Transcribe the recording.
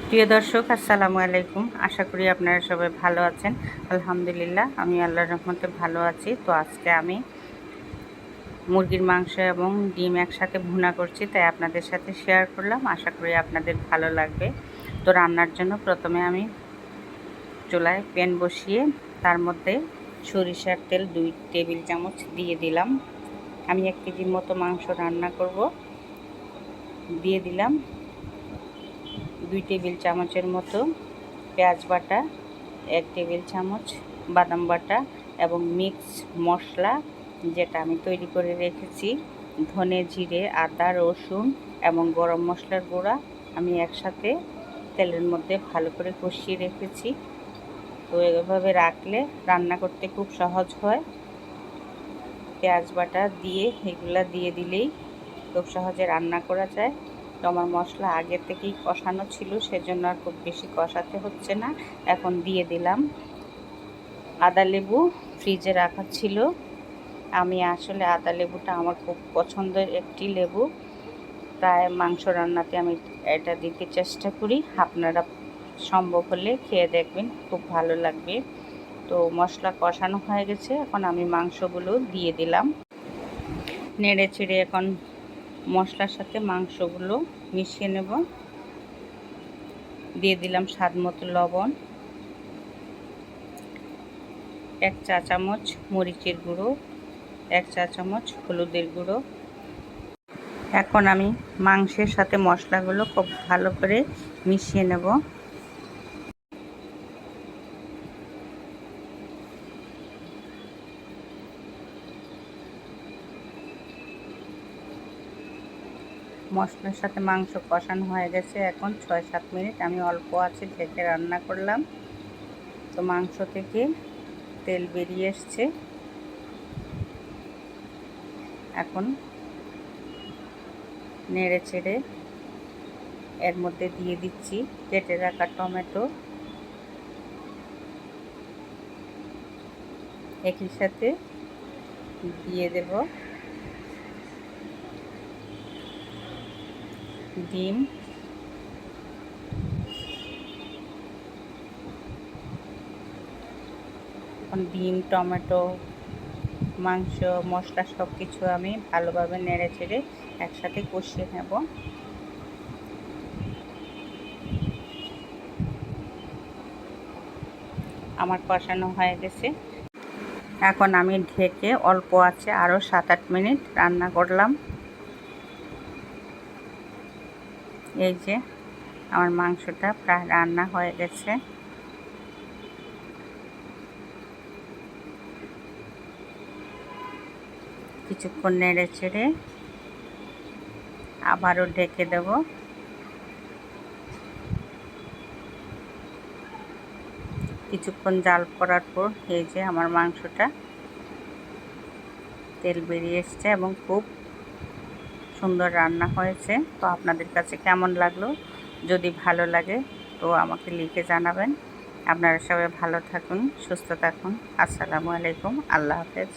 প্রিয় দর্শক, আসসালামু আলাইকুম। আশা করি আপনারা সবাই ভালো আছেন। আলহামদুলিল্লাহ, আমি আল্লাহর রহমতে ভালো আছি। তো আজকে আমি মুরগির মাংস এবং ডিম একসাথে ভুনা করছি, তাই আপনাদের সাথে শেয়ার করলাম। আশা করি আপনাদের ভালো লাগবে। তো রান্নার জন্য প্রথমে আমি চুলায় প্যান বসিয়ে তার মধ্যে সরিষার তেল 2 টেবিল চামচ দিয়ে দিলাম। আমি 1 কেজির মতো মাংস রান্না করব। দিয়ে দিলাম 2 টেবিল চামচের মতো পেঁয়াজ বাটা, 1 টেবিল চামচ বাদাম বাটা এবং মিক্স মশলা যেটা আমি তৈরি করে রেখেছি, ধনে, জিরে, আদা, রসুন এবং গরম মশলার গুঁড়া আমি একসাথে তেলের মধ্যে ভালো করে কষিয়ে রেখেছি। তো এভাবে রাখলে রান্না করতে খুব সহজ হয়। পেঁয়াজ বাটা দিয়ে এগুলা দিয়ে দিলেই খুব সহজে রান্না করা যায়। তো আমার মশলা আগে থেকেই কষানো ছিল, সেজন্য আর খুব বেশি কষাতে হচ্ছে না। এখন দিয়ে দিলাম আদা লেবু, ফ্রিজে রাখা ছিল। আমি আসলে আদা লেবুটা আমার খুব পছন্দের একটি লেবু, প্রায় মাংস রান্নাতে আমি এটা দিতে চেষ্টা করি। আপনারা সম্ভব হলে খেয়ে দেখবেন, খুব ভালো লাগবে। তো মশলা কষানো হয়ে গেছে, এখন আমি মাংসগুলো দিয়ে দিলাম। নেড়ে চেড়ে এখন মশলার সাথে মাংসগুলো মিশিয়ে নেব। দিয়ে দিলাম স্বাদ মতো লবণ, 1 চা চামচ মরিচের গুঁড়ো, 1 চা চামচ হলুদের গুঁড়ো। এখন আমি মাংসের সাথে মশলাগুলো খুব ভালো করে মিশিয়ে নেব। মশলার সাথে মাংস কষানো হয়ে গেছে। এখন 6-7 মিনিট আমি অল্প আছে ঢেকে রান্না করলাম। তো মাংস থেকে তেল বেরিয়ে এসছে। এখন নেড়ে চেড়ে এর মধ্যে দিয়ে দিচ্ছি কেটে রাখা টমেটো, একই সাথে দিয়ে দেব ডিম, এখন ডিম, টমেটো, মাংস, মশলা সব কিছু আমি ভালোভাবে নেড়ে চেড়ে একসাথে কষিয়ে নেব। আমার কষানো হয়ে গেছে। এখন আমি ঢেকে অল্প আছে আরও 7-8 মিনিট রান্না করলাম। এই যে আমার মাংসটা প্রায় রান্না হয়ে গেছে। কিছুক্ষণ নেড়ে চেড়ে আবারও ঢেকে দেব। কিছুক্ষণ জাল করার পর এই যে আমার মাংসটা তেল বেরিয়ে এসছে এবং খুব সুন্দর রান্না হয়েছে। তো আপনাদের কাছে কেমন লাগলো? যদি ভালো লাগে তো আমাকে লিখে জানাবেন। আপনারা সবাই ভালো থাকুন, সুস্থ থাকুন। আসসালামু আলাইকুম, আল্লাহ হাফেজ।